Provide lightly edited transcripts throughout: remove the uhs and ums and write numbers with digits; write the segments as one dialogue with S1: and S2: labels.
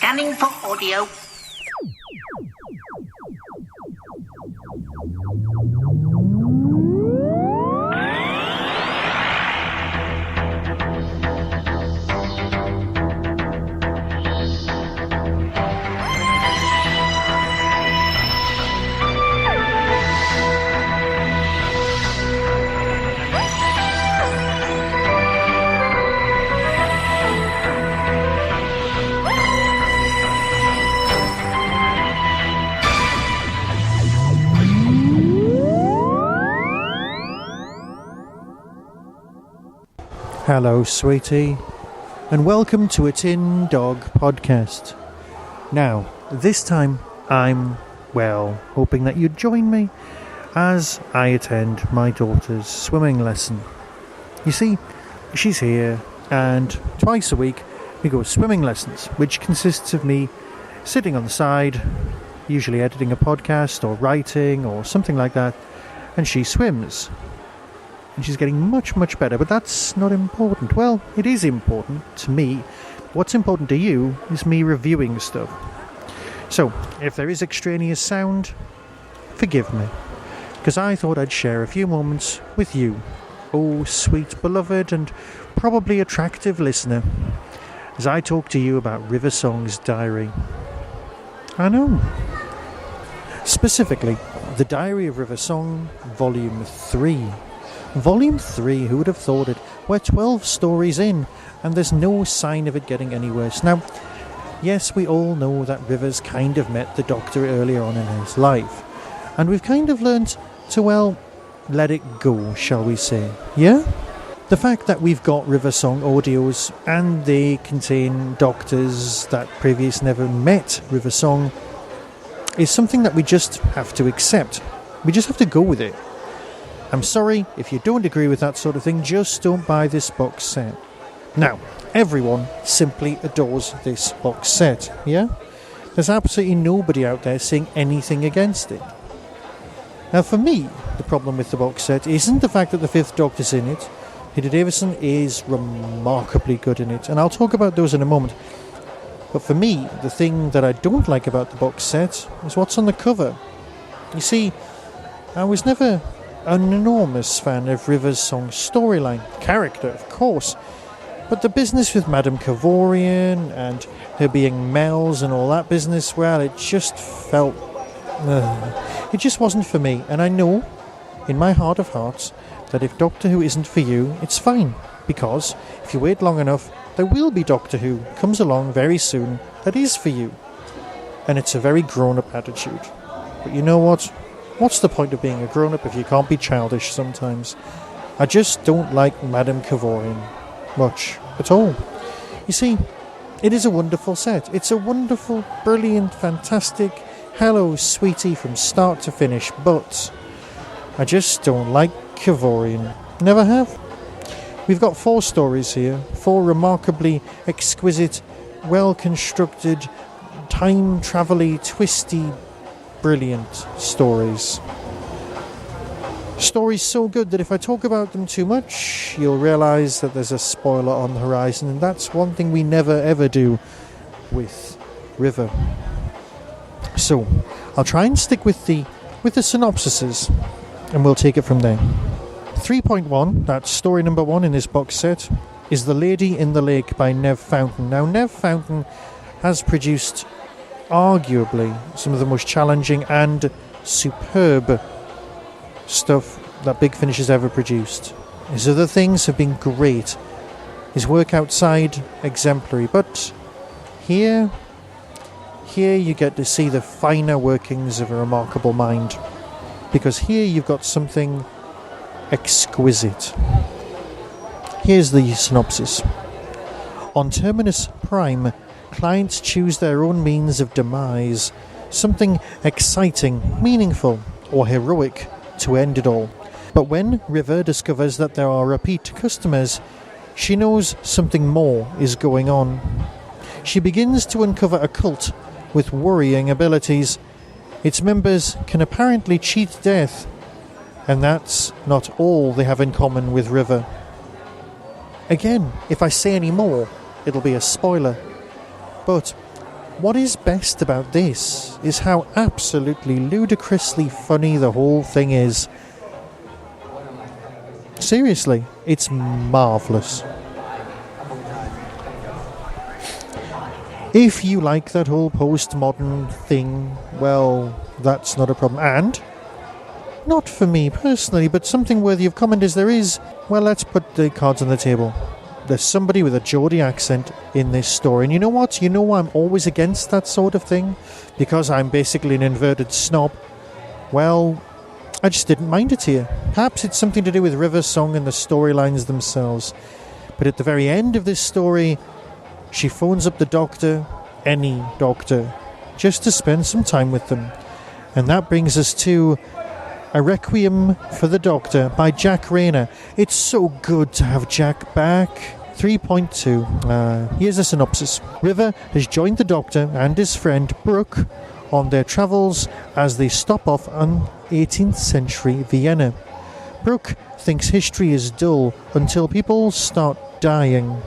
S1: Scanning for audio.
S2: Hello, sweetie, and welcome to a Tin Dog podcast. Now, this time I'm, hoping that you'd join me as I attend my daughter's swimming lesson. You see, she's here, and twice a week we go swimming lessons, which consists of me sitting on the side, usually editing a podcast or writing or something like that, and she swims. And she's getting much, much better, but that's not important. Well, it is important to me. What's important to you is me reviewing stuff. So, if there is extraneous sound, forgive me, because I thought I'd share a few moments with you, oh sweet, beloved, and probably attractive listener, as I talk to you about River Song's diary. I know. Specifically, the Diary of River Song, Volume 3. Volume 3, who would have thought it? We're 12 stories in, and there's no sign of it getting any worse. Now, yes, we all know that River's kind of met the Doctor earlier on in his life, and we've kind of learnt to, let it go, shall we say. Yeah? The fact that we've got River Song audios, and they contain Doctors that previously never met River Song, is something that we just have to accept. We just have to go with it. I'm sorry, if you don't agree with that sort of thing, just don't buy this box set. Now, everyone simply adores this box set, yeah? There's absolutely nobody out there saying anything against it. Now, for me, the problem with the box set isn't the fact that the Fifth Doctor's in it. Peter Davison is remarkably good in it, and I'll talk about those in a moment. But for me, the thing that I don't like about the box set is what's on the cover. You see, I was never an enormous fan of River's Song storyline, character, of course, but the business with Madame Kavorian and her being Mel's and all that business, it just felt... it just wasn't for me, and I know, in my heart of hearts, that if Doctor Who isn't for you, it's fine, because if you wait long enough, there will be Doctor Who comes along very soon that is for you, and it's a very grown-up attitude. But you know what? What's the point of being a grown-up if you can't be childish sometimes? I just don't like Madame Kavorian much at all. You see, it is a wonderful set. It's a wonderful, brilliant, fantastic, hello sweetie from start to finish, but I just don't like Kavorian. Never have. We've got 4 stories here, 4 remarkably exquisite, well-constructed, time-travel-y, twisty, brilliant stories. Stories so good that if I talk about them too much, you'll realise that there's a spoiler on the horizon, and that's one thing we never ever do with River. So, I'll try and stick with the synopsises, and we'll take it from there. 3.1, that's story number 1 in this box set, is The Lady in the Lake by Nev Fountain. Now, Nev Fountain has produced arguably some of the most challenging and superb stuff that Big Finish has ever produced. His other things have been great. His work outside, exemplary. But here you get to see the finer workings of a remarkable mind. Because here you've got something exquisite. Here's the synopsis. On Terminus Prime, clients choose their own means of demise, something exciting, meaningful, or heroic to end it all. But when River discovers that there are repeat customers, she knows something more is going on. She begins to uncover a cult with worrying abilities. Its members can apparently cheat death, and that's not all they have in common with River. Again, if I say any more, it'll be a spoiler. But what is best about this is how absolutely ludicrously funny the whole thing is. Seriously, it's marvellous. If you like that whole postmodern thing, well, that's not a problem. And, not for me personally, but something worthy of comment is there is, well, let's put the cards on the table. There's somebody with a Geordie accent in this story. And you know what? You know why I'm always against that sort of thing? Because I'm basically an inverted snob. Well, I just didn't mind it here. Perhaps it's something to do with River's song and the storylines themselves. But at the very end of this story, she phones up the doctor, any doctor, just to spend some time with them. And that brings us to A Requiem for the Doctor by Jac Rayner. It's so good to have Jac back. 3.2. Here's a synopsis. River has joined the Doctor and his friend Brooke on their travels as they stop off on 18th century Vienna. Brooke thinks history is dull until people start dying.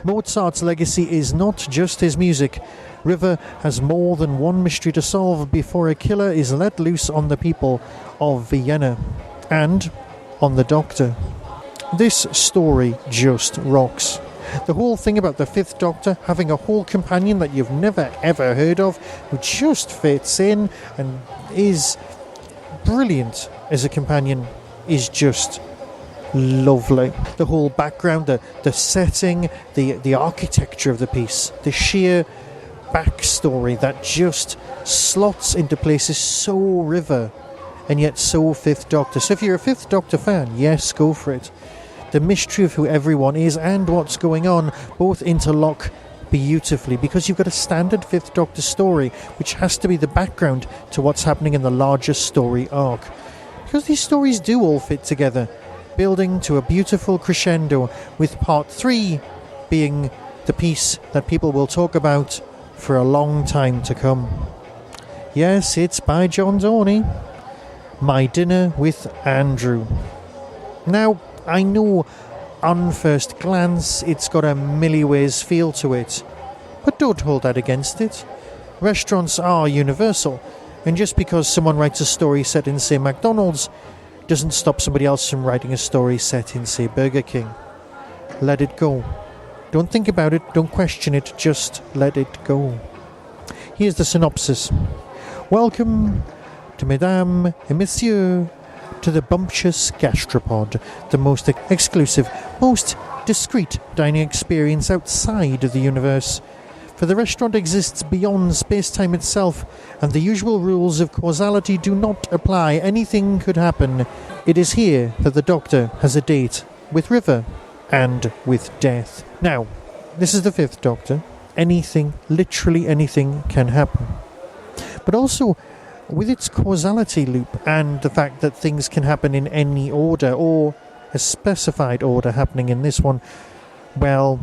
S2: Mozart's legacy is not just his music. River has more than one mystery to solve before a killer is let loose on the people of Vienna and on the Doctor. This story just rocks. The whole thing about the Fifth Doctor having a whole companion that you've never ever heard of who just fits in and is brilliant as a companion is just lovely. The whole background, the setting, the architecture of the piece, the sheer backstory that just slots into places so River and yet so Fifth Doctor. So if you're a Fifth Doctor fan, yes, go for it. The mystery of who everyone is and what's going on both interlock beautifully because you've got a standard Fifth Doctor story which has to be the background to what's happening in the larger story arc. Because these stories do all fit together, building to a beautiful crescendo with part 3 being the piece that people will talk about for a long time to come. Yes, it's by John Dorney. My Dinner with Andrew. Now, I know on first glance it's got a Milliways feel to it, but don't hold that against it. Restaurants are universal, and just because someone writes a story set in, say, McDonald's, doesn't stop somebody else from writing a story set in, say, Burger King. Let it go. Don't think about it, don't question it, just let it go. Here's the synopsis. Welcome to Mesdames et Messieurs, to the bumptious gastropod, the most exclusive, most discreet dining experience outside of the universe. For the restaurant exists beyond space-time itself, and the usual rules of causality do not apply. Anything could happen. It is here that the Doctor has a date with River and with death. Now, this is the Fifth Doctor. Anything, literally anything, can happen. But also, with its causality loop and the fact that things can happen in any order or a specified order happening in this one, well,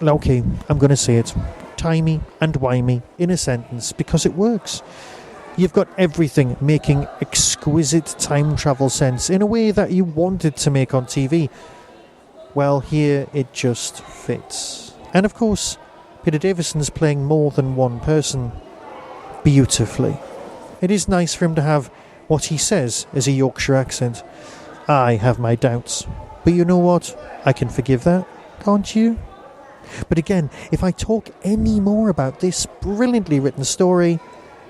S2: okay, I'm going to say it. Timey and wimey in a sentence because it works. You've got everything making exquisite time travel sense in a way that you wanted to make on TV. Well, here it just fits. And of course, Peter Davison's playing more than one person beautifully. It is nice for him to have what he says as a Yorkshire accent. I have my doubts. But you know what? I can forgive that, can't you? But again, if I talk any more about this brilliantly written story,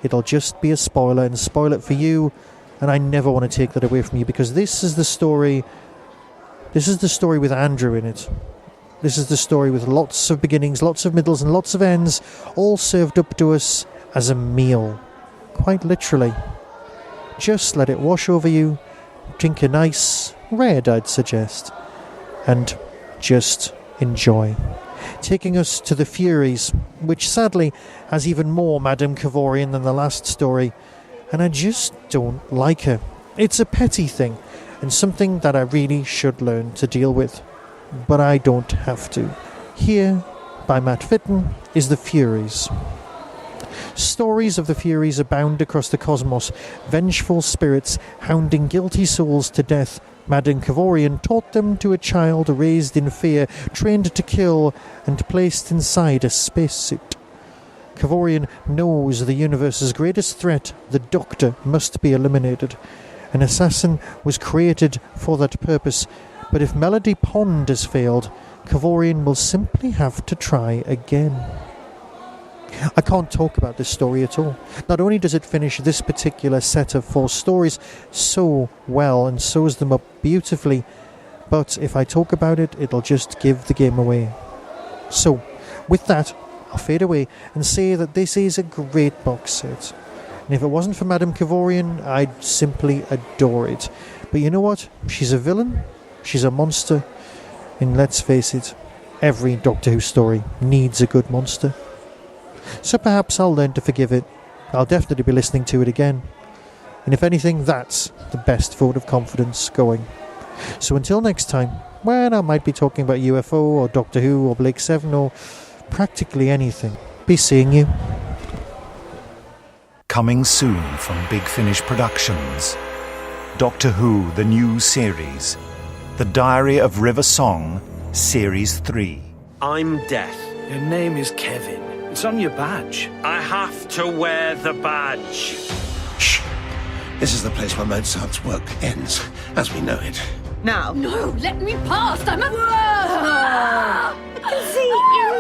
S2: it'll just be a spoiler and spoil it for you, and I never want to take that away from you because this is the story with Andrew in it. This is the story with lots of beginnings, lots of middles and lots of ends, all served up to us as a meal. Quite literally. Just let it wash over you, drink a nice red, I'd suggest, and just enjoy. Taking us to the Furies, which sadly has even more Madame Kavorian than the last story, and I just don't like her. It's a petty thing, and something that I really should learn to deal with, but I don't have to. Here, by Matt Fitton, is the Furies. Stories of the Furies abound across the cosmos, vengeful spirits hounding guilty souls to death. Madame Kavorian taught them to a child raised in fear, trained to kill, and placed inside a spacesuit. Kevorian knows the universe's greatest threat, the Doctor, must be eliminated. An assassin was created for that purpose, but if Melody Pond has failed, Kevorian will simply have to try again. I can't talk about this story at all. Not only does it finish this particular set of 4 stories so well and sews them up beautifully, but if I talk about it, it'll just give the game away. So, with that, I'll fade away and say that this is a great box set. And if it wasn't for Madame Kevorian, I'd simply adore it. But you know what? She's a villain, she's a monster, and let's face it, every Doctor Who story needs a good monster. So perhaps I'll learn to forgive it. I'll definitely be listening to it again. And if anything, that's the best vote of confidence going. So until next time, when I might be talking about UFO or Doctor Who or Blake 7 or practically anything, be seeing you.
S1: Coming soon from Big Finish Productions. Doctor Who, the new series. The Diary of River Song, Series 3.
S3: I'm Death.
S4: Your name is Kevin. It's on your badge.
S3: I have to wear the badge.
S5: Shh. This is the place where Mozart's work ends, as we know it.
S6: Now.
S7: No, let me past. I'm a...
S6: I can see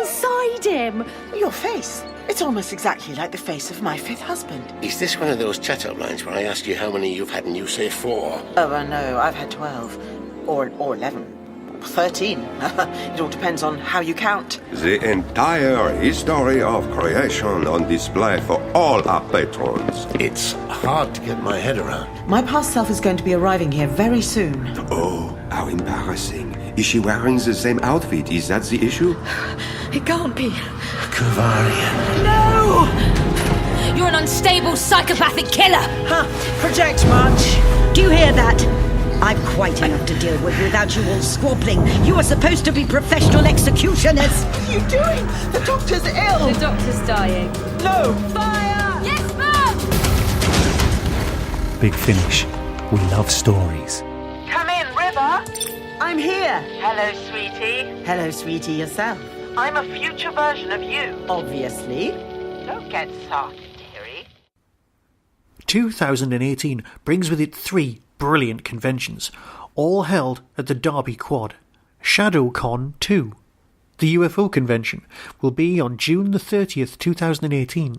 S6: inside him. Your face. It's almost exactly like the face of my 5th husband.
S5: Is this one of those chat-up lines where I ask you how many you've had and you say 4?
S6: Oh, no, I've had 12. Or 11. 13. It all depends on how you count.
S8: The entire history of creation on display for all our patrons.
S5: It's hard to get my head around.
S6: My past self is going to be arriving here very soon.
S8: Oh, how embarrassing. Is she wearing the same outfit? Is that the issue?
S7: It can't be.
S5: Kevorian.
S6: No!
S7: You're an unstable psychopathic killer.
S6: Project much. Do you hear that? I've quite enough to deal with without you all squabbling. You are supposed to be professional executioners. What are you doing? The Doctor's ill.
S7: The Doctor's dying.
S6: No! Fire!
S7: Yes, Mum!
S1: Big Finish. We love stories.
S9: Come in, River.
S6: I'm here.
S9: Hello, sweetie.
S6: Hello, sweetie, yourself.
S9: I'm a future version of you.
S6: Obviously.
S9: Don't get soft, dearie.
S2: 2018 brings with it 3 brilliant conventions, all held at the Derby Quad. ShadowCon 2. The UFO convention will be on June the 30th, 2018.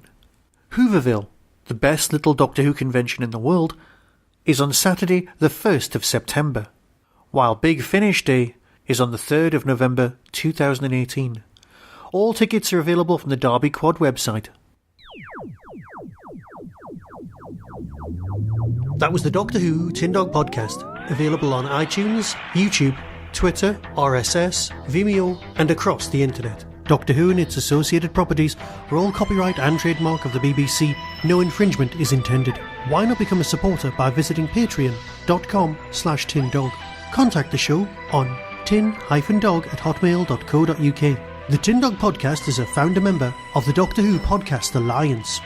S2: Hooverville, the best little Doctor Who convention in the world, is on Saturday the 1st of September, while Big Finish Day is on the 3rd of November 2018. All tickets are available from the Derby Quad website. That was the Doctor Who Tin Dog Podcast, available on iTunes, YouTube, Twitter, RSS, Vimeo, and across the internet. Doctor Who and its associated properties are all copyright and trademark of the BBC. No infringement is intended. Why not become a supporter by visiting patreon.com/tindog. Contact the show on tin-dog@hotmail.co.uk. The Tin Dog Podcast is a founder member of the Doctor Who Podcast Alliance.